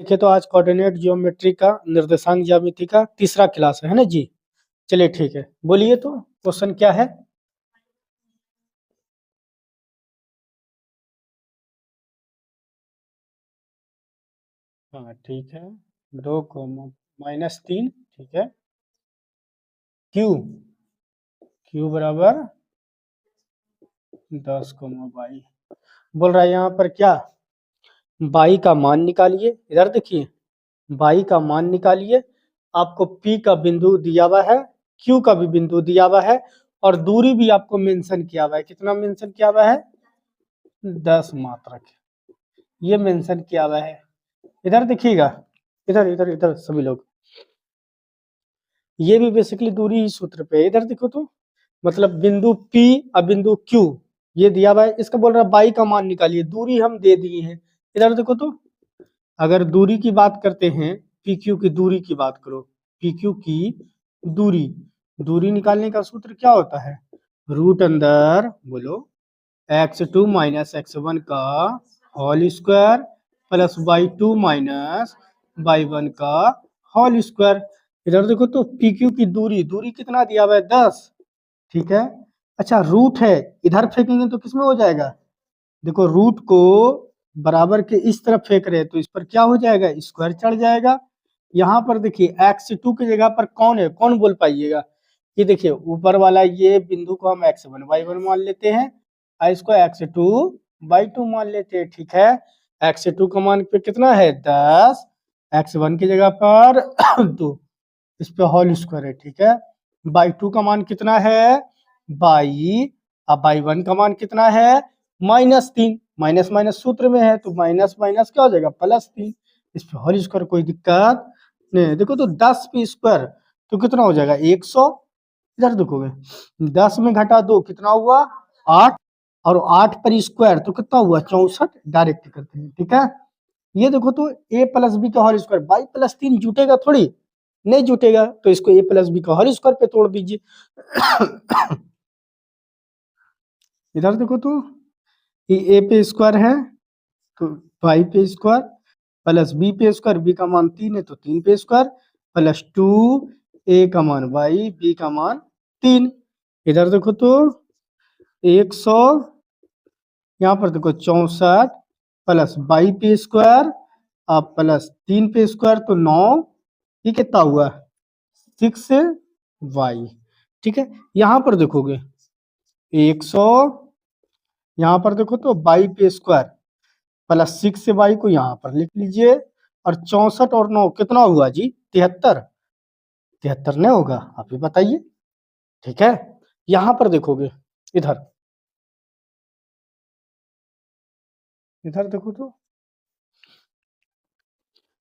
देखिए तो आज कोऑर्डिनेट ज्योमेट्री का निर्देशांक ज्यामिति का तीसरा क्लास है ना जी। चलिए ठीक है, बोलिए तो क्वेश्चन क्या है। हाँ ठीक है, 2, -3 ठीक है। क्यू क्यू बराबर 10, बोल रहा है यहाँ पर क्या, बाई का मान निकालिए। इधर देखिए, बाई का मान निकालिए। आपको पी का बिंदु दिया हुआ है, क्यू का भी बिंदु दिया हुआ है और दूरी भी आपको मेंशन किया हुआ है। कितना मेंशन किया हुआ है? 10 मात्रक ये मेंशन किया हुआ है। इधर देखिएगा, इधर इधर इधर सभी लोग, ये भी बेसिकली दूरी ही सूत्र पे है। इधर देखो तो मतलब बिंदु P और बिंदु Q ये दिया हुआ है। इसका बोल रहा है बाई का मान निकालिए, दूरी हम दे दिए हैं। इधर देखो तो, अगर दूरी की बात करते हैं, PQ की दूरी की बात करो, PQ की दूरी, दूरी निकालने का सूत्र क्या होता है? रूट अंदर बोलो x2 - x1 का whole square plus y2 - y1 का होल स्क्वायर। इधर देखो तो PQ की दूरी, दूरी कितना दिया हुआ है? 10 ठीक है। अच्छा रूट है, इधर फेंकेंगे तो किसमें हो जाएगा? देखो रूट को बराबर के इस तरफ फेंक रहे हैं तो इस पर क्या हो जाएगा? स्क्वायर चढ़ जाएगा। यहाँ पर देखिए x2 की जगह पर कौन है, कौन बोल पाइएगा? ये देखिए ऊपर वाला ये बिंदु को हम x1 y1 मान लेते हैं और इसको x2 y2 मान लेते हैं। ठीक है, x2 का मान पे कितना है? 10, x1 की जगह पर 2, इस पे होल स्क्वायर है। ठीक है, y2 का मान कितना है? 22, अब y1 का मान कितना है? -3, माइनस माइनस सूत्र में है तो माइनस माइनस क्या हो जाएगा? +3, इस पे होल स्क्वायर, कोई दिक्कत नहीं। देखो तो 10 पे स्क्वायर तो कितना हो जाएगा? 100। इधर देखोगे 10 में घटा 2 कितना हुआ? 8, और 8 पर स्क्वायर तो कितना हुआ? 64। डायरेक्ट करते हैं। ठीक है, ये देखो तो a + b का होल स्क्वायर, बाई +3 जुटेगा थोड़ी, नहीं जुटेगा तो इसको a + b का होल स्क्वायर पे तोड़ दीजिए। इधर देखो तो ये a पे स्क्वायर है तो y पे स्क्वायर प्लस b पे स्क्वायर, b का मान 3 है तो 3 पे स्क्वायर प्लस 2, a का मान y, b का मान 3। इधर देखो तो 100, यहाँ पर देखो 64 प्लस y पे स्क्वायर अब प्लस 3 पे स्क्वायर तो 9, ये कितना हुआ? 6y। ठीक है, यहाँ पर देखोगे 100, यहाँ पर देखो तो y पे स्क्वायर प्लस 6y को यहाँ पर लिख लीजिए और 64 और 9 कितना हुआ जी? 73। 73 नहीं होगा? आप ही बताइए। ठीक है, यहाँ पर देखोगे, इधर इधर देखो तो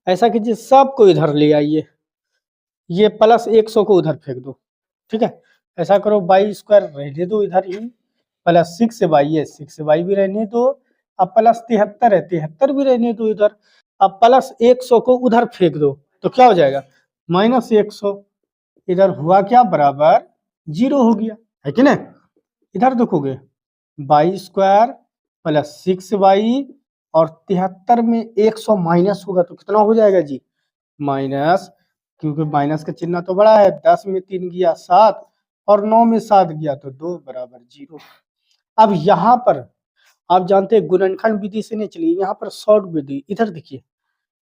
ऐसा कीजिए, सबको इधर ले आइए, ये प्लस 100 को उधर फेंक दो। ठीक है, ऐसा करो y स्क्वायर रहने दो इधर ही, प्लस 6y है 6y भी रहने दो, अब प्लस 73 है 73 भी रहने दो इधर, अब प्लस 100 को उधर फेंक दो तो क्या हो जाएगा? -100। इधर हुआ क्या? बराबर 0 हो गया, है कि नहीं? इधर देखोगे y स्क्वायर प्लस 6y और 73 में 100 माइनस होगा तो कितना हो जाएगा जी? माइनस, क्योंकि माइनस का चिन्ह तो बड़ा है। 10 में 3 गया 7 और 9 में 7 गया तो 2 बराबर 0। अब यहाँ पर आप जानते हैं गुणनखंड विधि से नहीं चलिए, यहाँ पर शॉर्ट विधि। इधर देखिए,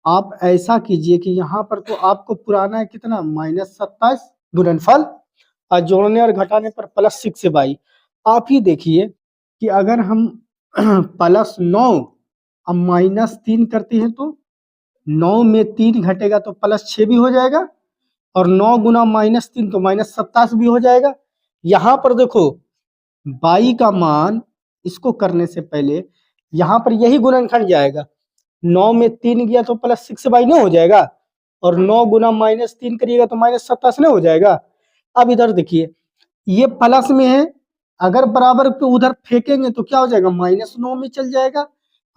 आप ऐसा कीजिए कि यहाँ पर तो आपको पुराना है कितना? -27 गुणनफल और जोड़ने और घटाने पर +6y। आप ही देखिए कि अगर हम +9 अब -3 करते हैं तो 9 में 3 घटेगा तो +6 भी हो जाएगा और 9 गुना -3 तो -27 भी हो जाएगा। यहाँ पर देखो y का मान, इसको करने से पहले यहाँ पर यही गुणनखंड जाएगा। 9 में 3 गया तो +6y नहीं हो जाएगा और 9 गुना -3 करिएगा तो -27 नहीं हो जाएगा। अब इधर देखिए, ये प्लस में है, अगर बराबर पे उधर फेंकेंगे तो क्या हो जाएगा? -9 में चल जाएगा।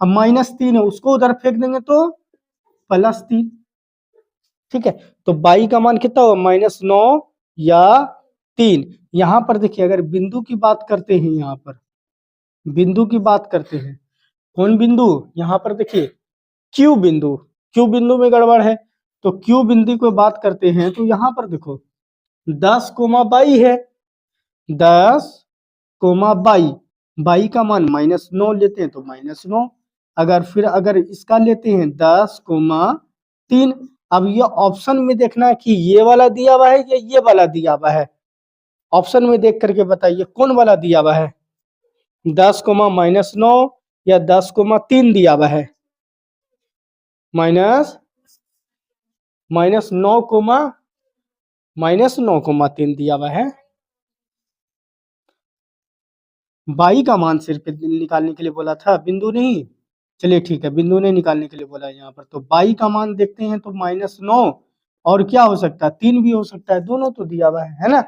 अब -3 है, उसको उधर फेंक देंगे तो +3। ठीक है, तो y का मान कितना होगा? -9 या 3। यहाँ पर देखिए, अगर बिंदु की बात करते हैं, यहाँ पर बिंदु की बात करते हैं, कौन बिंदु? यहाँ पर देखिए Q बिंदु, क्यू बिंदु में गड़बड़ है। तो क्यू बिंदु को बात करते हैं तो यहाँ पर देखो 10,22 है, 10,22 22 का मान -9 लेते हैं तो -9, अगर इसका लेते हैं 10,3। अब ये ऑप्शन में देखना है कि ये वाला दिया हुआ है या ये वाला दिया हुआ है। ऑप्शन में देख करके बताइए कौन वाला दिया हुआ है, 10,-9 या 10,3 दिया हुआ है। -9,3 दिया हुआ है। बाई का मान सिर्फ निकालने के लिए बोला था, बिंदु नहीं। चलिए ठीक है, बिंदु ने निकालने के लिए बोला है यहाँ पर। तो बाई का मान देखते हैं तो -9 और क्या हो सकता है, 3 भी हो सकता है, दोनों तो दिया हुआ है ना।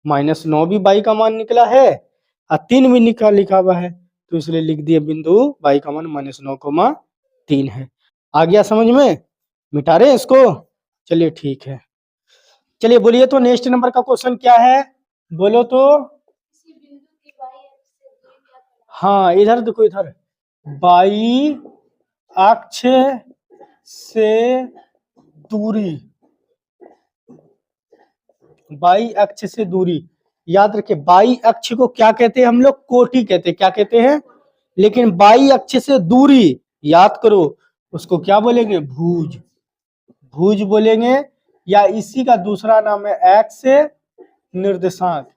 -9 भी बाई का मान निकला है और 3 भी लिखा हुआ है, तो इसलिए लिख दिए बिंदु बाई का मान -9,3 है। आ गया समझ में? मिटा रहे हैं इसको। चलिए ठीक है, चलिए बोलिए तो नेक्स्ट नंबर का क्वेश्चन क्या है, बोलो तो। हाँ इधर देखो, इधर बाई अक्ष से दूरी, बाई अक्ष से दूरी, याद रखिए बाई अक्ष को क्या कहते हैं हम लोग, कोटि कहते हैं, क्या कहते हैं। लेकिन बाई अक्ष से दूरी याद करो, उसको क्या बोलेंगे, भुज, भुज बोलेंगे। या इसी का दूसरा नाम है एक्स निर्देशांक,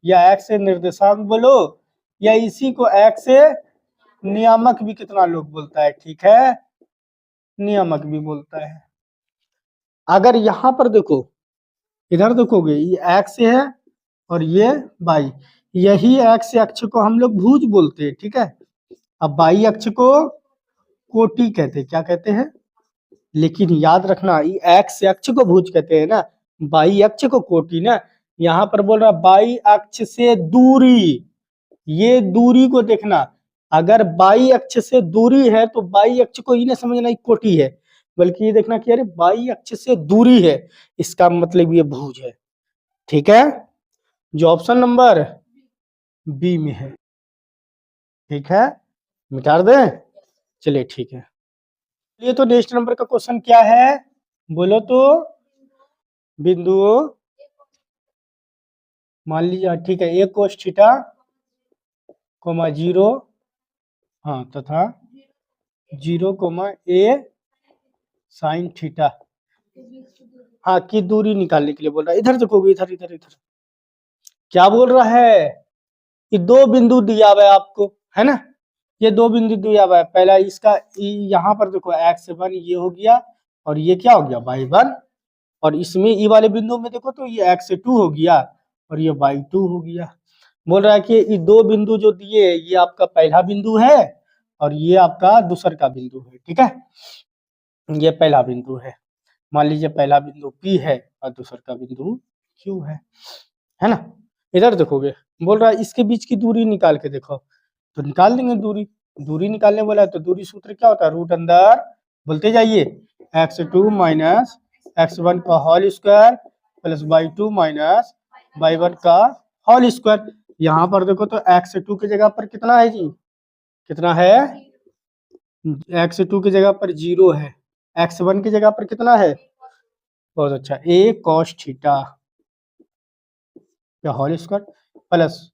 या एक्स निर्देशांक बोलो, या इसी को एक्स नियामक भी कितना लोग बोलता है, ठीक है, नियामक भी बोलता है। अगर यहां पर देखो, इधर देखोगे ये एक्स है और ये बाई, यही एक्स अक्ष को हम लोग भुज बोलते हैं, ठीक है। अब बाई अक्ष को कोटि कहते हैं, क्या कहते हैं। लेकिन याद रखना ये एक्स अक्ष को भुज कहते हैं ना, बाई अक्ष को कोटि ना। यहाँ पर बोल रहा बाई अक्ष से दूरी, ये दूरी को देखना, अगर बाई अक्ष से दूरी है तो बाई अक्ष को ही नहीं समझना कोटि है, बल्कि ये देखना कि अरे बाई अक्ष से दूरी है, इसका मतलब ये भुज है, ठीक है, जो ऑप्शन नंबर बी में है, ठीक है, मिटा दें। चलिए ठीक है, ये तो नेक्स्ट नंबर का क्वेश्चन क्या है, बोलो तो। बिंदु मान लीजिए, ठीक है, ए कोस थीटा, 0, हाँ तथा 0, ए साइन थीटा, हाँ की दूरी निकालने के लिए बोल रहा है। इधर देखोगे, इधर इधर इधर क्या बोल रहा है, ये दो बिंदु दिया हुआ है आपको, है ना, ये दो बिंदु दिया हुआ है। पहला इसका यहाँ पर देखो x1 ये हो गया, और ये क्या हो गया y1, और इसमें ई वाले बिंदु में देखो तो ये x2 हो गया और ये y2 हो गया। बोल रहा है कि ये दो बिंदु जो दिए ये आपका पहला बिंदु है और ये आपका दूसर का बिंदु है, ठीक है, ये पहला बिंदु है, मान लीजिए पहला बिंदु P है और दूसर का बिंदु Q है ना। इधर देखोगे बोल रहा है इसके बीच की दूरी निकाल के देखो, तो निकाल देंगे दूरी, दूरी निकालने बोला है तो दूरी सूत्र क्या होता है, रूट अंदर बोलते जाइए x2 माइनस x1 का whole square plus y2 minus y1 का होल स्क्वायर। यहाँ पर देखो तो x2 की जगह पर कितना है जी, कितना है, x2 की जगह पर 0 है, x1 की जगह पर कितना है, बहुत अच्छा, a cos थीटा या होल स्क्वायर प्लस,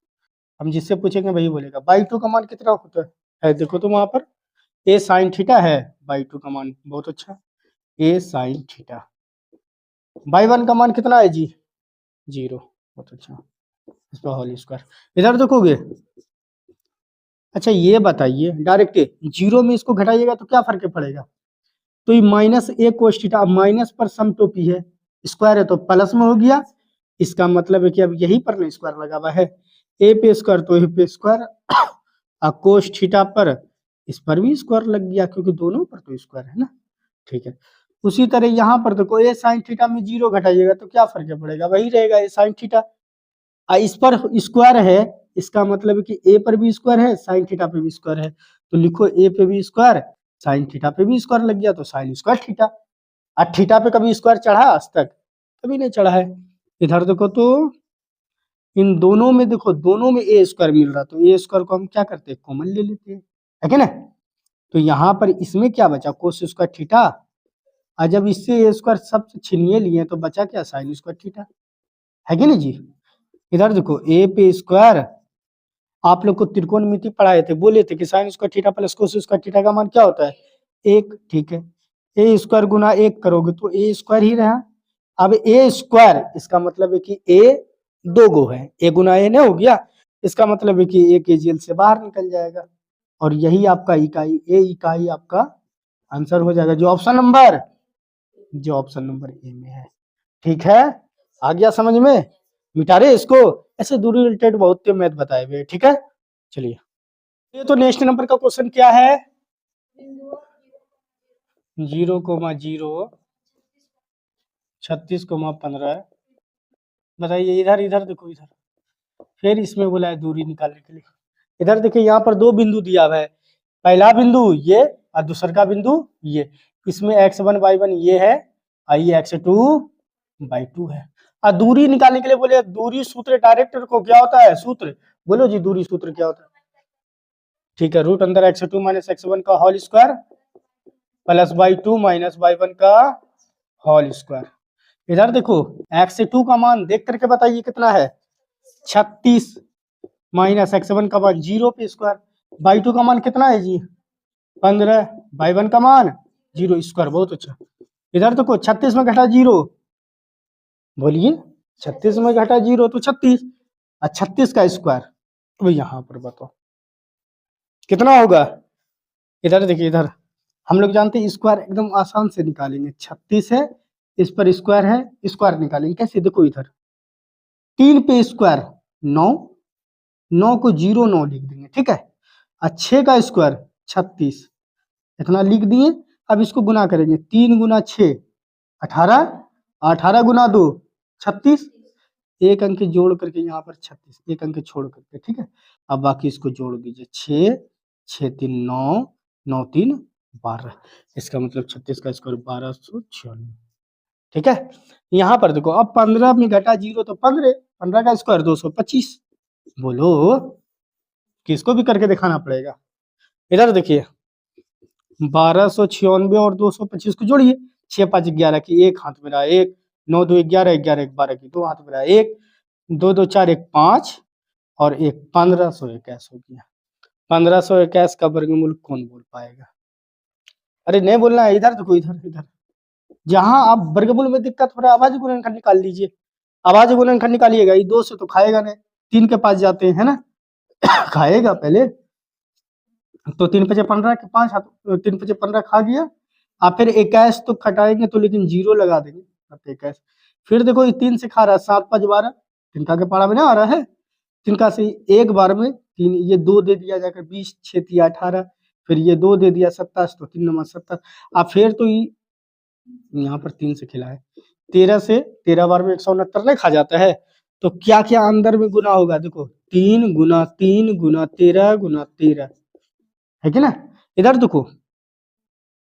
हम जिससे पूछेंगे वही बोलेगा, y2 का मान कितना होता है, देखो तो वहां पर a साइन थीटा है, y2 का मान बहुत अच्छा a साइन थीटा, y1 का मान कितना है जी, 0, बहुत अच्छा, इसका होल स्क्वायर। इधर देखोगे, अच्छा ये बताइए डायरेक्ट 0 में इसको घटाइएगा तो क्या फर्क पड़ेगा, तो ये माइनस a कोस थीटा, अब पर सम टोपी है, स्क्वायर है तो प्लस में हो गया, इसका मतलब है कि अब यही पर ना स्क्वायर लगा हुआ है, a पे स्क्वायर तो a पे स्क्वायर, और कोस थीटा पर इस पर भी स्क्वायर लग गया क्योंकि दोनों पर तो स्क्वायर है ना, ठीक है। उसी तरह यहाँ पर देखो a साइन थीटा में 0 घटाइएगा तो क्या फर्क पड़ेगा, वही रहेगा a साइन थीटा, इस पर स्क्वायर है, इसका मतलब है कि a पर भी स्क्वायर है, साइन थीटा पे भी स्क्वायर है, तो लिखो a पे भी स्क्वायर, साइन थीटा पे भी स्क्वायर लग गया तो साइन स्क्वायर थीटा। और थीटा पे कभी स्क्वायर चढ़ा आज तक, कभी नहीं चढ़ा है। इधर देखो तो इन दोनों में देखो, दोनों में ए स्क्वायर मिल रहा, तो ए स्क्वायर को हम क्या करते हैं, कॉमन ले लेते हैं, है क्या ना। तो यहाँ पर इसमें क्या बचा, कोस स्क्वायर थीटा और जब इससे ए स्क्वायर सब छीनिए लिए तो बचा क्या, साइन स्क्वायर थीटा, है कि नहीं जी। इधर देखो ए पे स्क्वायर, आप लोग को त्रिकोणमिति पढ़ाए थे, बोले थे कि sine square theta plus cos square theta का मान क्या होता है, एक, ठीक है। ए स्क्वायर गुना एक करोगे तो ए स्क्वायर ही रहा। अब ए स्क्वायर इसका मतलब है कि ए दो गो है, ए गुना ए नहीं हो गया, इसका मतलब है कि ए के जेल से बाहर निकल जाएगा और यही आपका इकाई, ए इकाई आपका आंसर हो जाएगा, जो ऑप्शन नंबर ए में है। ठीक है, आ गया समझ में, मिटा रहे इसको, ऐसे दूरी रिलेटेड बहुत मैथ बताए हुए, ठीक है। चलिए ये तो नेक्स्ट नंबर का क्वेश्चन क्या है, 0,0 36,15, बताइए। इधर इधर देखो, इधर फिर इसमें बोला है दूरी निकालने के लिए। इधर देखिए यहाँ पर दो बिंदु दिया हुआ है, पहला बिंदु ये और दूसरा का बिंदु ये, इसमें x1 y1 ये है और ये x2 है। और दूरी निकालने के लिए बोले दूरी सूत्र डायरेक्ट को क्या होता है, सूत्र बोलो जी, दूरी सूत्र क्या होता है, ठीक है, रूट अंदर x2 माइनस x1 का whole square plus y2 minus y1 का होल स्क्वायर। इधर देखो x2 का मान देख करके बताइए कितना है, 36 माइनस x1 का मान 0 पे स्क्वायर, y2 का मान कितना है जी 15, y1 का मान 0 स्क्वायर, बहुत अच्छा। इधर देखो 36 में घटा 0, बोलिए 36 में घटा 0 तो 36, और 36 का स्क्वायर, तो यहाँ पर बताओ कितना होगा। इधर देखिए, इधर हम लोग जानते हैं स्क्वायर एकदम आसान से निकालेंगे, 36 है इस पर स्क्वायर है, स्क्वायर निकालेंगे कैसे, देखो इधर 3 पे स्क्वायर 9, 9 को 0 9 लिख देंगे, ठीक है, और 6 का स्क्वायर 36, इतना लिख दिए। अब इसको गुना करेंगे, 3 गुना 6 18, 18 गुना 2 36, एक अंक जोड़ करके यहाँ पर 36, एक अंक छोड़ करके, ठीक है। अब बाकी इसको जोड़ दीजिए, 6 6 3 9 9 3 12, इसका मतलब 36 का स्क्वायर 1296, ठीक है। यहाँ पर देखो अब 15 में घटा 0 तो 15, 15 का स्क्वायर 225, बोलो किसको भी करके दिखाना पड़ेगा। इधर देखिए 1296 और 225 को जोड़िए, 6 5 11 की एक हाथ में रहा 1, 9 2 11 11 1 12 की दो हाथ में रहा 1, 2 2 4 1 5 और 1 1521 हो गया। 1521 का वर्गमूल कौन बोल पाएगा, अरे नहीं बोलना है, इधर देखो, इधर इधर जहां आप वर्गमूल में दिक्कत हो रहा है अभाज्य गुणनखंड निकाल लीजिए, अभाज्य गुणनखंड निकालिएगा, ये 2 से तो खाएगा नहीं, 3 के पास जाते हैं ना खाएगा पहले, तो 3 5 15 के 5 हाथ, 3 5 15 खा गया, आप फिर 21 तो खटाएंगे तो लेकिन 0 लगा देंगे, 21, फिर देखो ये 3 से खा रहा है, 7 5 12, तिनका के पारा में ना आ रहा है, तिनका से एक बार में 3, ये 2 दे दिया जाकर 20 6 3 18, फिर ये 2 दे दिया 27, तो 3 नंबर 70, आप फिर तो यहाँ पर 3 से खिलाए, 13 से 13 बार में 169 नहीं खा जाता है, तो क्या क्या अंदर में गुना होगा, देखो 3 गुना 3 गुना 13 गुना 13, है कि ना। इधर देखो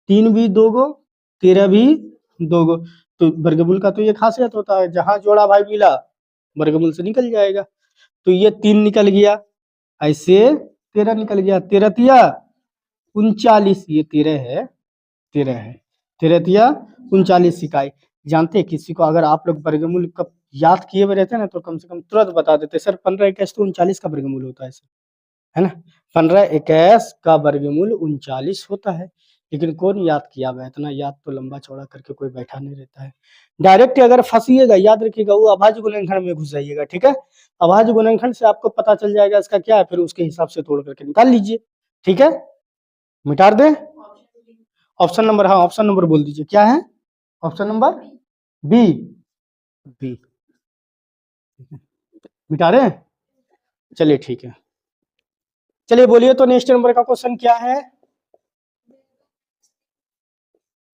3 भी 2 गो, 13 भी 2 गो, तो वर्गमूल का तो ये खासियत होता है, जहां जोड़ा भाई मिला वर्गमूल से निकल जाएगा, तो ये 3 निकल गया, ऐसे 13 निकल गया, 13 तिया 39, ये 13 है, 13 है, 13 तिया 39 इकाई। जानते हैं किसी को अगर आप लोग वर्गमूल का याद किए हुए रहते ना तो कम से कम तुरंत बता देते, सर 15 21 तो 39 का वर्गमूल होता है सर, है ना, 15 21 का वर्गमूल 39 होता है, लेकिन कौन याद किया हुआ, इतना याद तो लंबा चौड़ा करके कोई बैठा नहीं रहता है। डायरेक्ट अगर फंसिएगा याद रखिएगा, वो अभाज्य गुणनखंड में घुस जाइएगा, ठीक है, अभाज्य गुणनखंड से आपको पता चल जाएगा इसका क्या है, फिर उसके हिसाब से तोड़ करके निकाल लीजिए, ठीक है। मिटा दे ऑप्शन नंबर, हाँ ऑप्शन नंबर बोल दीजिए क्या है, ऑप्शन नंबर बी, बी मिटा रहे, चलिए ठीक है। चलिए बोलिए तो नेक्स्ट नंबर का क्वेश्चन क्या है,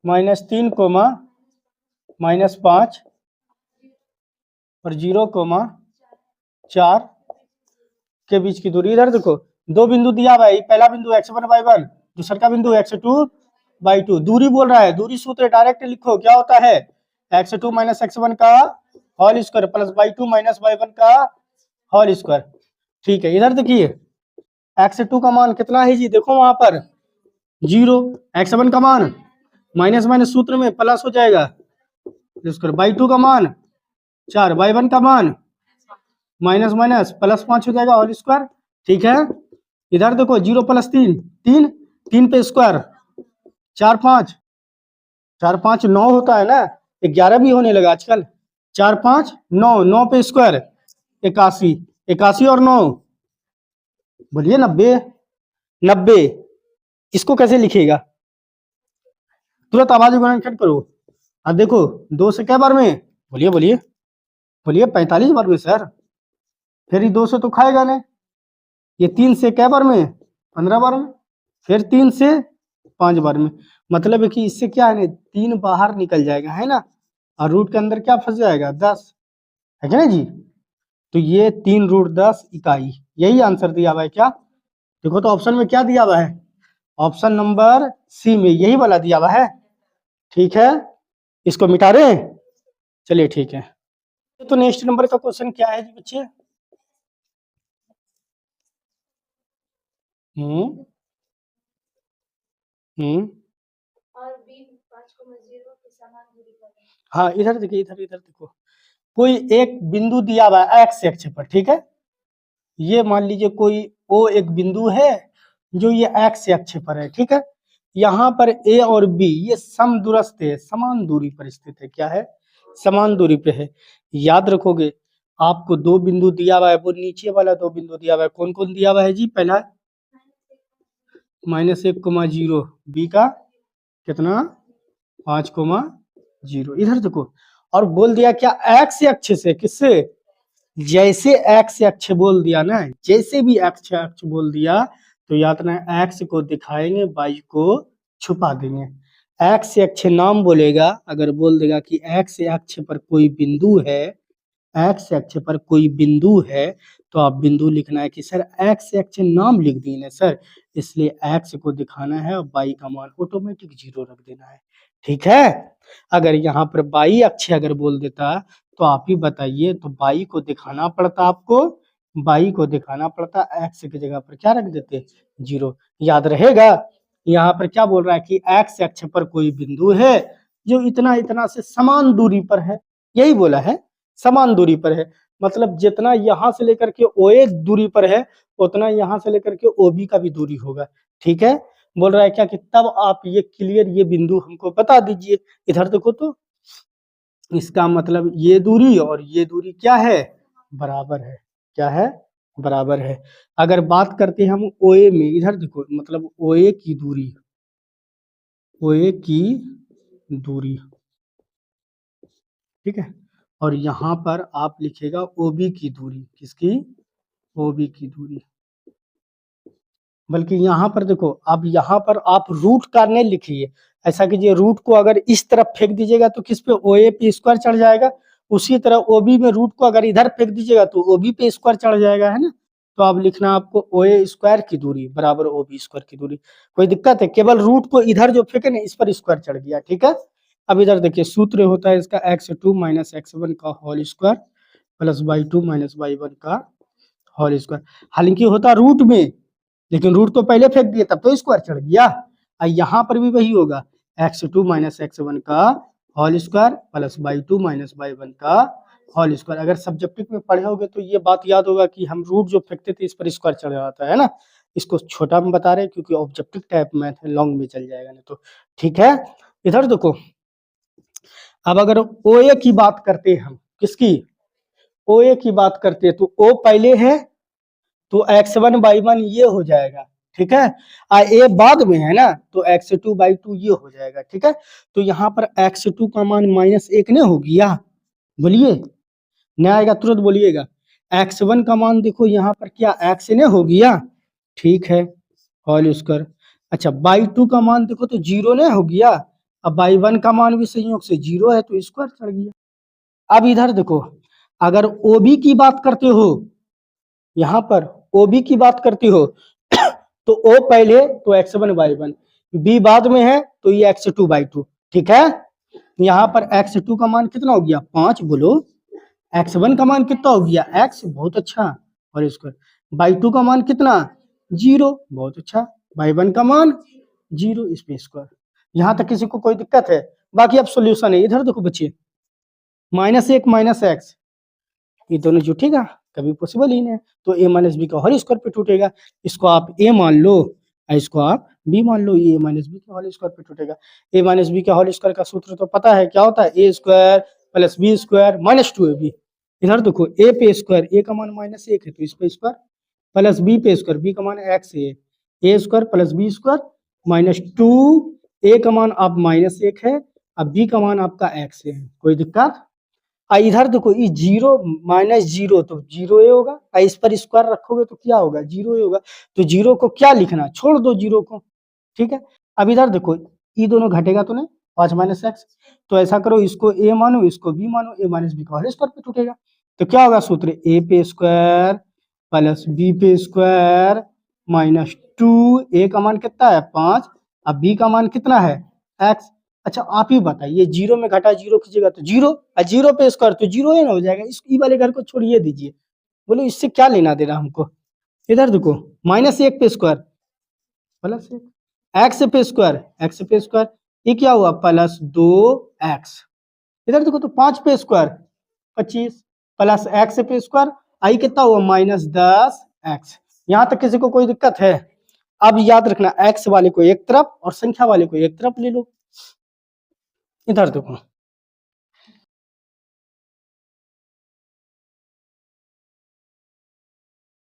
-3 कोमा -5 और 0,4 के बीच की दूरी। इधर देखो दो बिंदु दिया हुआ है, पहला बिंदु x1 y1, दूसरा का बिंदु x2 y2, दूरी बोल रहा है, दूरी सूत्र डायरेक्ट लिखो क्या होता है, x2 माइनस x1 का whole square plus y2 minus y1 का होल स्क्वायर, ठीक है। इधर देखिए x2 का मान कितना है जी, देखो वहां पर 0, x1 का मान माइनस माइनस सूत्र में प्लस हो जाएगा, बाई टू का मान 4, बाई वन का मान माइनस माइनस प्लस 5 हो जाएगा होल स्क्वायर। ठीक है, इधर देखो 0 प्लस 3 3, 3 पे स्क्वायर 4 5, 4 5 9 होता है ना, 11 भी होने लगा आजकल। 4 5 9, 9 पे स्क्वायर 81, 81 और 9 बोलिए 90, 90। इसको कैसे लिखिएगा, तुरंत आवाज गुणनखंड करो। अब देखो 2 से क्या बार में, बोलिए बोलिए बोलिए 45 बार में सर। फिर ये 2 से तो खाएगा नहीं। ये 3 से क्या बार में, 15 बार में। फिर 3 से 5 बार में। मतलब है कि इससे क्या है, 3 बाहर निकल जाएगा, है ना, और रूट के अंदर क्या फंस जाएगा, 10, है क्या ना जी। तो ये 3 रूट 10 इकाई, यही आंसर दिया हुआ है क्या। देखो तो ऑप्शन में क्या दिया हुआ है, ऑप्शन नंबर सी में यही वाला दिया हुआ है। ठीक है, इसको मिटा रहे हैं, चलिए ठीक है। तो नेक्स्ट नंबर का क्वेश्चन क्या है जी बच्चे। हम्म और बी 5,0 के समान दूरी पर है। हाँ इधर देखिए, इधर इधर देखो, कोई एक बिंदु दिया हुआ है एक्स अक्ष पर, ठीक है। ये मान लीजिए कोई ओ एक बिंदु है जो ये एक्स अक्ष पर है, ठीक है। यहाँ पर ए और बी ये समदूरस्थ है, समान दूरी पर स्थित है। क्या है, समान दूरी पे है। याद रखोगे, आपको 2 बिंदु दिया हुआ है, वो नीचे वाला 2 बिंदु दिया हुआ है। कौन कौन दिया हुआ है जी, पहला -1,0, बी का कितना 5,0। इधर देखो, और बोल दिया क्या, एक्स अक्ष से, किससे, जैसे एक्स अक्ष बोल दिया ना, जैसे भी एक्स अक्ष बोल दिया तो याद रखना एक्स को दिखाएंगे, वाई को छुपा देंगे। एक्स अक्ष नाम बोलेगा, अगर बोल देगा कि एक्स अक्ष पर कोई बिंदु है, एक्स अक्ष पर कोई बिंदु है, तो आप बिंदु लिखना है कि सर एक्स अक्ष नाम लिख दिए ना सर, इसलिए एक्स को दिखाना है और वाई का मान ऑटोमेटिक 0 रख देना है। ठीक है, अगर यहाँ पर वाई अक्ष अगर बोल देता तो आप ही बताइए, तो वाई को दिखाना पड़ता, आपको वाई को दिखाना पड़ता, एक्स की जगह पर क्या रख देते, 0। याद रहेगा, यहाँ पर क्या बोल रहा है कि एक्स अक्ष पर कोई बिंदु है जो इतना इतना से समान दूरी पर है, यही बोला है, समान दूरी पर है। मतलब जितना यहाँ से लेकर के ओ ए दूरी पर है, उतना यहाँ से लेकर के ओ बी का भी दूरी होगा। ठीक है, बोल रहा है क्या कि तब आप ये क्लियर ये बिंदु हमको बता दीजिए। इधर देखो तो, इसका मतलब ये दूरी और ये दूरी क्या है, बराबर है। क्या है, बराबर है। अगर बात करते हैं हम ओ ए में, इधर देखो, मतलब ओ ए की दूरी, ओ ए की दूरी, ठीक है, और यहाँ पर आप लिखेगा ओबी की दूरी, किसकी, ओबी की दूरी। बल्कि यहाँ पर देखो, अब यहाँ पर आप रूट का नहीं लिखिए, ऐसा कीजिए, रूट को अगर इस तरफ फेंक दीजिएगा तो किस पे, ओ ए पे स्क्वायर चढ़ जाएगा। उसी तरह ओबी में रूट को अगर इधर फेंक दीजिएगा तो ओबी पे स्क्वायर चढ़ जाएगा, है ना। तो अब लिखना आपको ओ ए स्क्वायर की दूरी बराबर ओबी स्क्वायर की दूरी। कोई दिक्कत है, केवल रूट को इधर जो फेंके ना, इस पर स्क्वायर चढ़ गया। ठीक है, अब इधर देखिए, सूत्र होता है इसका x2 - x1 का whole square plus y2 - y1 का होल स्क्वायर। हालांकि होता रूट में, लेकिन रूट तो पहले फेंक दिया तब तो स्क्वायर चढ़ गया। और यहाँ पर भी वही होगा, x2 - x1 का whole square plus y2 - y1 का होल स्क्वायर। अगर सब्जेक्टिव में पढ़े होगे तो ये बात याद होगा कि हम रूट जो फेंकते थे इस पर स्क्वायर चढ़ जाता है ना। इसको छोटा में बता रहे हैं क्योंकि ऑब्जेक्टिव टाइप मैथ है, लॉन्ग में चल जाएगा नहीं तो। ठीक है, इधर देखो, अब अगर ओ ए की बात करते हैं हम, किसकी, ओ ए की बात करते हैं, तो ओ पहले है तो x1/1 ये हो जाएगा। ठीक है, ए बाद में है ना, तो x2/2 ये हो जाएगा। ठीक है, तो यहाँ पर x2 का मान -1 नहीं हो गया, बोलिए, नहीं आएगा तुरंत बोलिएगा। x1 का मान देखो यहाँ पर क्या x ने हो गया, ठीक है, होल स्क्वायर। अच्छा, y2 का मान देखो तो 0 ने हो गया, अब y1 का मान भी संयोग से 0 है तो स्क्वायर चढ़ गया। अब इधर देखो, अगर OB की बात करते हो, यहाँ पर OB की बात करते हो तो O पहले तो x1/1, B बाद में है तो ये x2/2। ठीक है, यहाँ पर x2 का मान कितना हो गया, 5, बोलो। x1 का मान कितना हो गया, x, बहुत अच्छा, और स्क्वायर। y2 का मान कितना, 0, बहुत अच्छा। y1 का मान 0, इस पे स्क्वायर। यहाँ तक किसी को कोई दिक्कत है? बाकी अब सोल्यूशन है, इधर देखो बच्चे, -1 माइनस एक्स, ये दोनों जुटेगा कभी पॉसिबल ही नहीं है, तो a माइनस बी का होल स्क्वायर पे टूटेगा। इसको आप a मान लो और इसको आप b मान लो, ये a माइनस बी के होल स्क्वायर पे टूटेगा। a माइनस बी का होल स्क्वायर का सूत्र तो पता है क्या होता है, a square plus b square minus 2ab। इधर देखो a पे स्क्वायर, a का मान -1 है तो इस पे स्क्वायर, प्लस b पे स्क्वायर, b का मान x है, a square plus b square minus 2, a का मान अब -1 है, अब b का मान आपका x है, कोई दिक्कत? इधर देखो ये 0 -0 तो 0 ही होगा, इस पर स्क्वायर रखोगे तो क्या होगा, 0 ही होगा। तो 0 को क्या लिखना, छोड़ दो 0 को, ठीक है। अब इधर देखो ये दोनों घटेगा तो नहीं, 5 माइनस एक्स, तो ऐसा करो इसको a मानो इसको b मानो, a माइनस बी का होल स्क्वायर पे टूटेगा, तो क्या होगा सूत्र, a पे स्क्वायर प्लस b पे स्क्वायर माइनस 2, a का मान कितना है 5, अब b का मान कितना है x। अच्छा आप ही बताइए, 0 में घटा 0 की जगह तो 0, और 0 पे स्क्वायर तो 0 ही ना हो जाएगा, इस ई वाले घर को छोड़िए दीजिए, बोलो इससे क्या लेना देना हमको। इधर देखो -1 पे स्क्वायर प्लस 1, एक्स पे स्क्वायर, एक्स पे स्क्वायर, ये क्या हुआ +2x। इधर देखो तो 5 पे स्क्वायर 25 प्लस एक्स पे स्क्वायर, आई कितना हुआ -10x। यहाँ तक किसी को कोई दिक्कत है? अब याद रखना x वाले को एक तरफ और संख्या वाले को एक तरफ ले लो। इधर देखो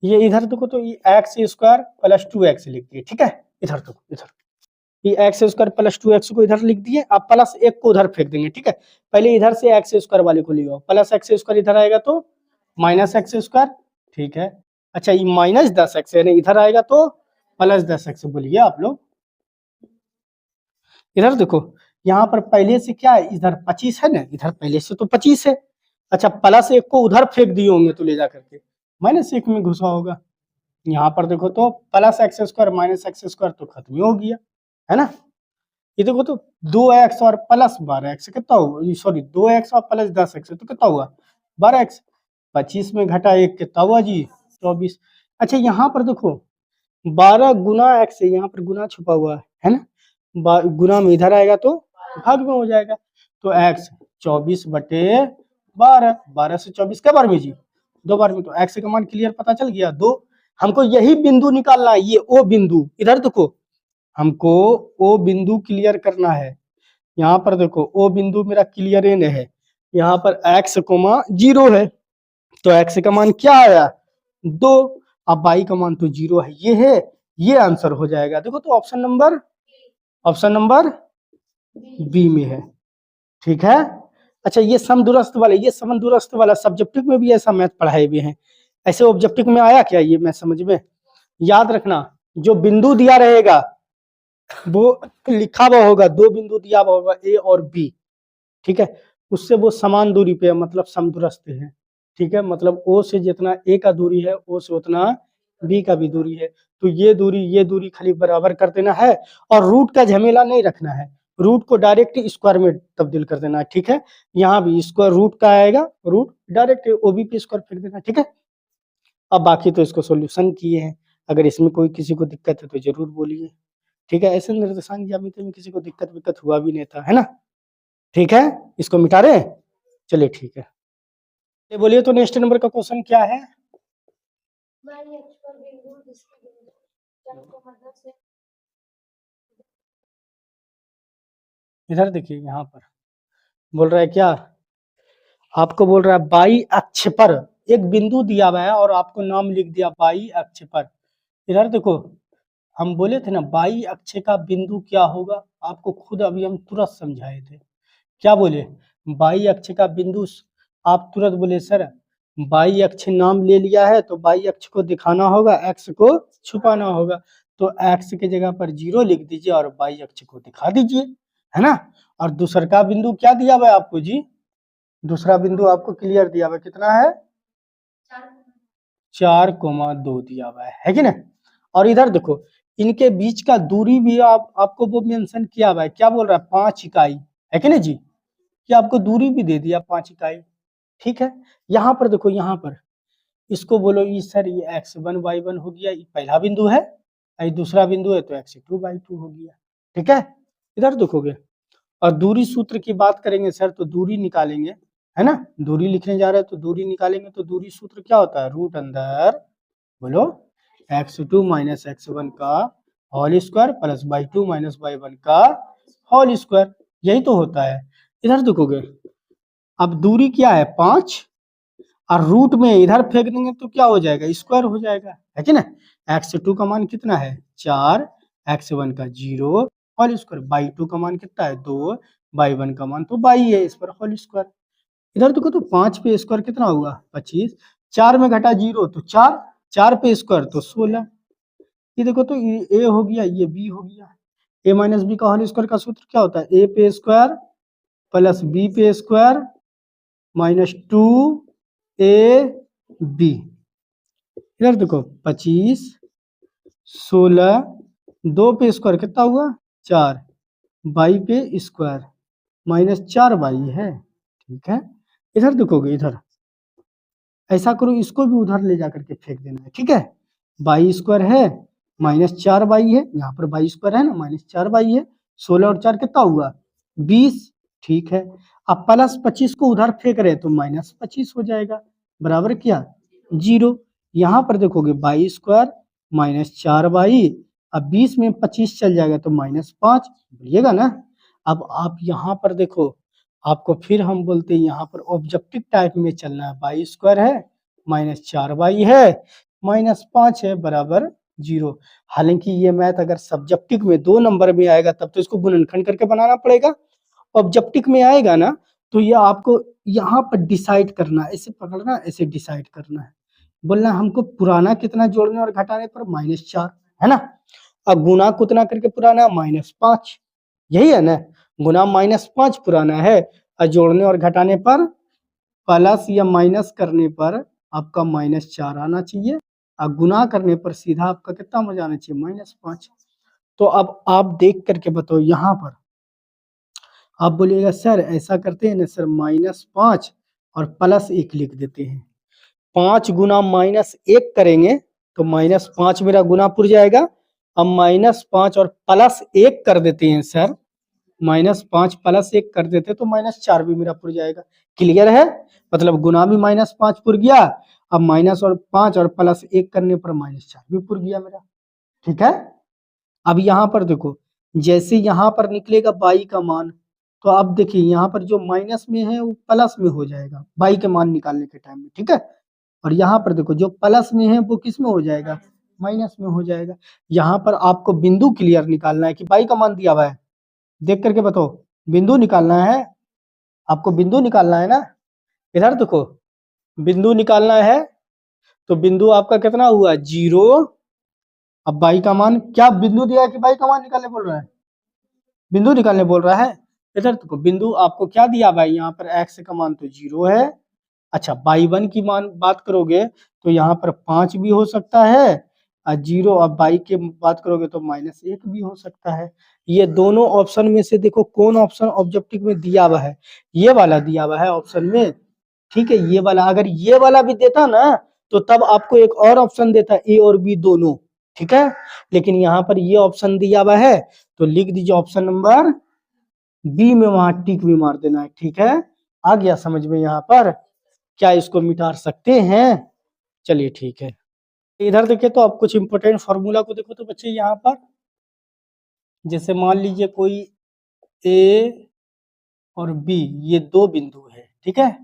ये इधर देखो तो ये एक्स स्क्वायर प्लस 2x लिख दिए, ठीक है। इधर देखो इधर ये एक्स स्क्वायर प्लस 2x को इधर लिख दिए, अब प्लस 1 को उधर फेंक देंगे, ठीक है। पहले इधर से एक्स स्क्वायर वाले को ले आओ, प्लस एक्स स्क्वायर इधर आएगा तो माइनस एक्स स्क्वायर, ठीक है। अच्छा ये -10x यानी इधर आएगा तो +10x, बोलिए आप लोग। इधर देखो यहाँ पर पहले से क्या है, इधर 25 है ना, इधर पहले से तो 25 है। अच्छा +1 को उधर फेंक दिए होंगे तो ले जा करके -1 में घुसा होगा। यहाँ पर देखो तो plus x square minus x square तो खत्म ही हो गया, है ना। ये देखो तो 2x और प्लस 12x कितना हुआ, सॉरी 2x और प्लस 10x तो कितना हुआ 12x, 25 में घटा 1 कितना हुआ जी 24। अच्छा यहाँ पर देखो 12 गुना x है, यहाँ पर गुना छुपा हुआ है ना, गुना में इधर आएगा तो भाग में हो जाएगा, तो x 24/12, 12 से 24 के बार में जी 2 बार में, तो x का मान क्लियर पता चल गया 2। हमको यही बिंदु निकालना है, ये ओ बिंदु, इधर देखो हमको ओ बिंदु क्लियर करना है। यहाँ पर देखो ओ बिंदु मेरा क्लियर एन है, यहाँ पर x, 0 है, तो x का मान क्या आया 2, अब y का मान तो 0 है, ये आंसर हो जाएगा। देखो तो ऑप्शन नंबर बी में है, ठीक है। अच्छा ये समदूरस्थ वाला सब्जेक्टिव में भी ऐसा मैथ पढ़ाए हुए हैं, ऐसे ऑब्जेक्टिव में आया क्या ये मैथ समझ में? याद रखना जो बिंदु दिया रहेगा वो लिखा हुआ होगा, 2 बिंदु दिया हुआ होगा ए और बी, ठीक है, उससे वो समान दूरी पे है, मतलब समदूरस्थ है, ठीक है। मतलब ओ से जितना ए का दूरी है ओ से उतना बी का भी दूरी है, तो ये दूरी खाली बराबर कर देना है, और रूट का झमेला नहीं रखना है, रूट को डायरेक्ट स्क्वायर में तब्दील कर देना है, ठीक है। यहाँ भी स्क्वायर रूट का आएगा, रूट डायरेक्ट ओबी पे स्क्वायर फेंक देना, ठीक है। अब बाकी तो इसको सोल्यूशन किए हैं, अगर इसमें कोई किसी को दिक्कत है तो जरूर बोलिए, ठीक है। ऐसे निर्देशांक ज्यामिति में किसी को दिक्कत विक्कत हुआ भी नहीं था, है ना, ठीक है। इसको मिटा रहे, चलिए ठीक है। ये बोलिए तो नेक्स्ट नंबर का क्वेश्चन क्या है? इधर देखिए यहाँ पर बोल रहा है क्या, आपको बोल रहा है बाई अक्ष पर एक बिंदु दिया हुआ है और आपको नाम लिख दिया बाई अक्ष पर। इधर देखो हम बोले थे ना बाई अक्ष का बिंदु क्या होगा, आपको खुद अभी हम तुरंत समझाए थे, क्या बोले बाई अक्ष का बिंदु, आप तुरंत बोले सर बाई अक्ष नाम ले लिया है तो बाई अक्ष को दिखाना होगा, एक्स को छुपाना होगा, तो एक्स की जगह पर 0 लिख दीजिए और बाई अक्ष को दिखा दीजिए, है ना। और दूसरा का बिंदु क्या दिया हुआ है आपको जी, दूसरा बिंदु आपको क्लियर दिया हुआ है, कितना है 4,2 दिया हुआ है कि ना। और इधर देखो इनके बीच का दूरी भी आपको वो मेंशन किया हुआ है, क्या बोल रहा है 5 इकाई, है कि ना जी, कि आपको दूरी भी दे दिया 5 इकाई, ठीक है। यहाँ पर देखो यहाँ पर इसको बोलो ये सर ये x1y1 हो गया, ये पहला बिंदु है, ये दूसरा बिंदु है तो x2y2 हो गया, ठीक है। इधर देखोगे। और दूरी सूत्र की बात करेंगे सर तो दूरी निकालेंगे, है ना, दूरी लिखने जा रहे हैं तो दूरी निकालेंगे, तो दूरी सूत्र क्या होता है, रूट अंदर बोलो x2 माइनस x1 का whole square plus y2 minus y1 का होल स्क्वायर, यही तो होता है। इधर देखोगे अब दूरी क्या है 5 और रूट में इधर फेंक देंगे तो क्या हो जाएगा, स्क्वायर हो जाएगा, है कि ना। x2 का मान कितना है 4, x1 का 0 होल स्क्वायर, y2 का मान कितना है 2, y1 का मान तो y है, इस पर होल स्क्वायर। इधर देखो तो 5 पे स्क्वायर कितना हुआ 25, 4 में घटा 0 तो 4, 4 पे स्क्वायर तो 16। ये देखो तो ये a हो गया, ये b हो गया। a माइनस बी का होल स्क्वायर का सूत्र क्या होता है, a पे स्क्वायर प्लस b पे स्क्वायर माइनस 2ab। इधर देखो 25, 16, 2 पे स्क्वायर कितना हुआ 4, बाई पे स्क्वायर माइनस 4 बाई है, ठीक है। इधर देखोगे, इधर ऐसा करो, इसको भी उधर ले जाकर के फेंक देना है, ठीक है। बाई स्क्वायर है माइनस 4 बाई है, यहाँ पर बाई स्क्वायर है ना, माइनस 4 बाई है, 16 और 4 कितना हुआ 20, ठीक है। अब प्लस 25 को उधर फेंक रहे तो माइनस 25 हो जाएगा, बराबर क्या 0। यहाँ पर देखोगे बाई स्क्वायर माइनस 4 बाई, अब 20 में 25 चल जाएगा तो माइनस 5, बोलिएगा ना। अब आप यहाँ पर देखो, आपको फिर हम बोलते हैं यहाँ पर ऑब्जेक्टिव टाइप में चलना है, बाई स्क्वायर है माइनस 4 बाई है माइनस 5 है बराबर 0। हालांकि ये मैथ अगर सब्जेक्टिव में 2 नंबर में आएगा तब तो इसको गुणनखंड करके बनाना पड़ेगा, ऑब्जेक्टिव में आएगा ना तो ये आपको यहाँ पर डिसाइड करना है, ऐसे पकड़ना, ऐसे डिसाइड करना है, बोलना हमको पुराना कितना जोड़ने और घटाने पर माइनस 4, है ना। अब गुना कितना करके पुराना माइनस 5, यही है ना, गुना माइनस 5 पुराना है और जोड़ने और घटाने पर प्लस या माइनस करने पर आपका माइनस 4 आना चाहिए और गुना करने पर सीधा आपका कितना हो जाना चाहिए माइनस 5। तो अब आप देख करके बताओ, यहाँ पर आप बोलिएगा सर ऐसा करते हैं ना सर, -5 और +1 लिख देते हैं, 5 गुना -1 करेंगे तो -5 मेरा गुना पुर जाएगा। अब -5 और +1 कर देते हैं सर, -5 +1 कर देते तो -4 भी मेरा पुर जाएगा, क्लियर है। मतलब गुना भी -5 पुर गया, अब माइनस और 5 और +1 करने पर -4 भी पुर गया मेरा, ठीक है। अब यहाँ पर देखो, जैसे यहाँ पर निकलेगा बाई का मान, तो अब देखिए यहाँ पर जो माइनस में है वो प्लस में हो जाएगा बाई के मान निकालने के टाइम में, ठीक है। और यहाँ पर देखो जो प्लस में है वो किस में हो जाएगा, माइनस में हो जाएगा। यहाँ पर आपको बिंदु क्लियर निकालना है कि बाई का मान दिया हुआ है, देख करके बताओ, बिंदु निकालना है आपको, बिंदु निकालना है ना। इधर देखो बिंदु निकालना है तो बिंदु आपका कितना हुआ 0। अब बाई का मान क्या बिंदु दिया है कि बाई का मान निकालने बोल रहा है, बिंदु निकालने बोल रहा है। इधर देखो बिंदु आपको क्या दिया भाई, यहाँ पर x का मान तो 0 है। अच्छा y1 की मान बात करोगे तो यहाँ पर 5 भी हो सकता है और 0, अब y के बात करोगे तो -1 भी हो सकता है। ये दोनों ऑप्शन में से देखो कौन ऑप्शन ऑब्जेक्टिव में दिया हुआ है, ये वाला दिया हुआ है ऑप्शन में, ठीक है। ये वाला अगर ये वाला भी देता ना तो तब आपको एक और ऑप्शन देता ए और बी दोनों, ठीक है। लेकिन यहाँ पर ये ऑप्शन दिया हुआ है तो लिख दीजिए ऑप्शन नंबर बी में, वहां टिक भी मार देना है, ठीक है। आ गया समझ में यहाँ पर, क्या इसको मिटा सकते हैं, चलिए ठीक है। इधर देखिए तो आप कुछ इंपोर्टेंट फॉर्मूला को देखो तो बच्चे यहाँ पर, जैसे मान लीजिए कोई ए और बी ये 2 बिंदु है, ठीक है।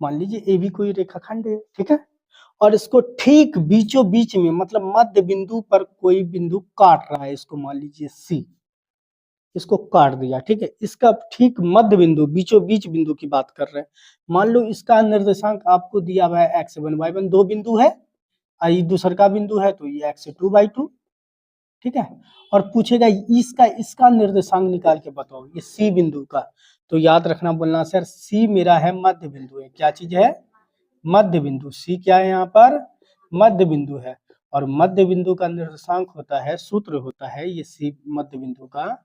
मान लीजिए ए भी कोई रेखाखंड है, ठीक है, और इसको ठीक बीचों बीच में मतलब मध्य बिंदु पर कोई बिंदु काट रहा है, इसको मान लीजिए सी, इसको काट दिया, ठीक है। इसका ठीक मध्य बिंदु बीचों बीच बिंदु की बात कर रहे हैं। मान लो इसका निर्देशांक आपको दिया हुआ है x1 y1, 2 बिंदु है और ये दूसर का बिंदु है तो ये x2 y2, ठीक है। और पूछेगा इसका इसका निर्देशांक निकाल के बताओ, ये सी बिंदु का, तो याद रखना बोलना सर सी मेरा है मध्य बिंदु है, क्या चीज है मध्य बिंदु, सी क्या है यहाँ पर मध्य बिंदु है। और मध्य बिंदु का निर्देशांक होता है, सूत्र होता है ये सी मध्य बिंदु का,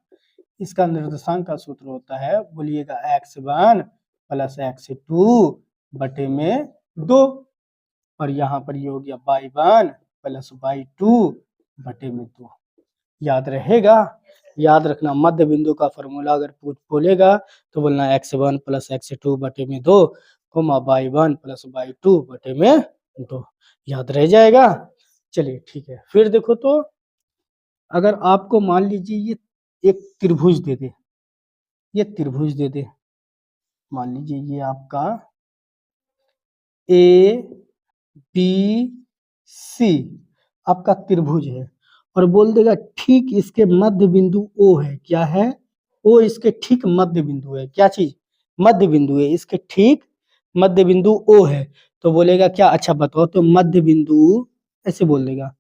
इसका निर्देशांक का सूत्र होता है, बोलिएगा x1 प्लस x2 बटे में 2, और यहाँ पर ये हो गया y1 प्लस y2 बटे में 2। याद रहेगा। याद रखना मध्य बिंदु का फॉर्मूला अगर बोलेगा तो बोलना x1 प्लस x2 बटे में 2 y1 प्लस y2 बटे में 2। याद रह जाएगा। चलिए ठीक है, फिर देखो तो अगर आपको मान लीजिए ये एक त्रिभुज दे दे, ये त्रिभुज दे दे, मान लीजिए ये आपका ए बी सी आपका त्रिभुज है और बोल देगा ठीक इसके मध्य बिंदु ओ है। क्या है? ओ इसके ठीक मध्य बिंदु है। क्या चीज? मध्य बिंदु है, इसके ठीक मध्य बिंदु ओ है। तो बोलेगा क्या? अच्छा बताओ तो मध्य बिंदु, ऐसे बोल देगा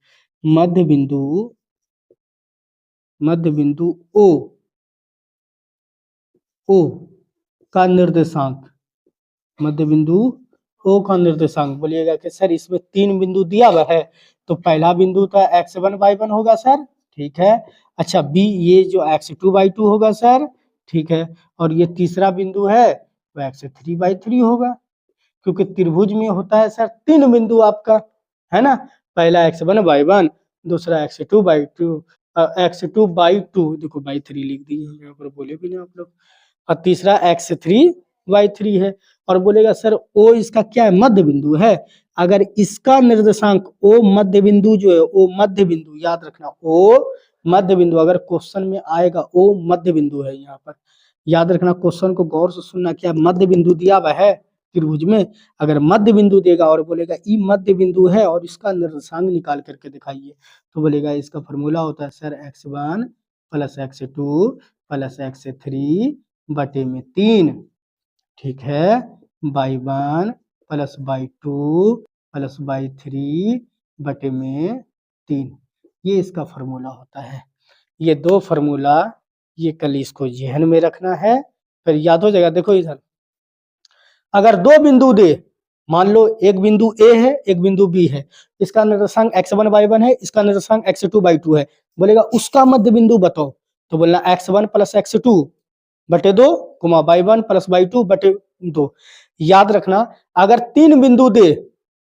मध्य बिंदु, मध्य बिंदु ओ, ओ का निर्देशांक, मध्य बिंदु ओ का निर्देशांक। बोलिएगा कि सर इसमें 3 बिंदु दिया हुआ है, तो पहला बिंदु तो x1 y1 होगा सर, ठीक है। अच्छा बी ये जो x2 y2 होगा सर, ठीक है। और ये तीसरा बिंदु है वो x3 y3 होगा, क्योंकि त्रिभुज में होता है सर 3 बिंदु आपका, है ना। पहला x1 y1, दूसरा x2 y2, x2 y2, देखो y3 लिख दिए यहाँ पर, बोले भी नहीं आप लोग, और तीसरा x3 y3 है। और बोलेगा सर ओ इसका क्या है? मध्य बिंदु है। अगर इसका निर्देशांक ओ मध्य बिंदु जो है, ओ मध्य बिंदु, याद रखना ओ मध्य बिंदु, अगर क्वेश्चन में आएगा ओ मध्य बिंदु है यहाँ पर, याद रखना क्वेश्चन को गौर से सुनना। क्या मध्य बिंदु दिया हुआ है त्रिभुज में? अगर मध्य बिंदु देगा और बोलेगा ई मध्य बिंदु है और इसका निर्देशांक निकाल करके दिखाइए, तो बोलेगा इसका फॉर्मूला होता है sir x1 plus x2 plus x3 बटे में 3, ठीक है। y1 plus y2 plus y3 बटे में 3, ये इसका फॉर्मूला होता है। ये 2 फॉर्मूला, ये कल इसको जहन में रखना है, फिर याद हो जाएगा। देखो इधर अगर 2 बिंदु दे, मान लो एक बिंदु ए है एक बिंदु बी है, इसका निर्देशांक x1 y1 है, इसका निर्देशांक x2 y2 है, बोलेगा उसका मध्य बिंदु बताओ, तो बोलना x1 प्लस x2 बटे 2 y1 प्लस y2 बटे 2। याद रखना अगर 3 बिंदु दे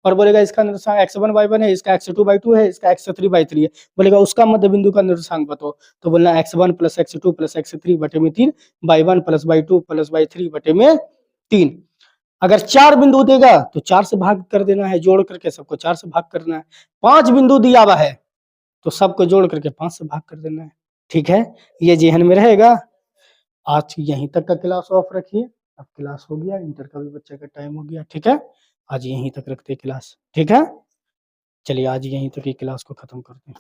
और बोलेगा इसका निर्देशांक x1 y1 है, इसका x2 y2 है, इसका x3 y3 है, बोलेगा उसका मध्य बिंदु का निर्देशांक बताओ, तो बोलना x1 plus x2 plus x3 बटे में 3, y1 plus y2 plus y3 बटे में 3। अगर 4 बिंदु देगा तो 4 से भाग कर देना है, जोड़ करके सबको 4 से भाग करना है। 5 बिंदु दिया हुआ है तो सबको जोड़ करके 5 से भाग कर देना है, ठीक है। ये जेहन में रहेगा। आज यहीं तक का क्लास ऑफ रखिए, अब क्लास हो गया, इंटर का भी बच्चे का टाइम हो गया, ठीक है। आज यहीं तक रखते क्लास, ठीक है। चलिए आज यहीं तक की क्लास को खत्म करते हैं।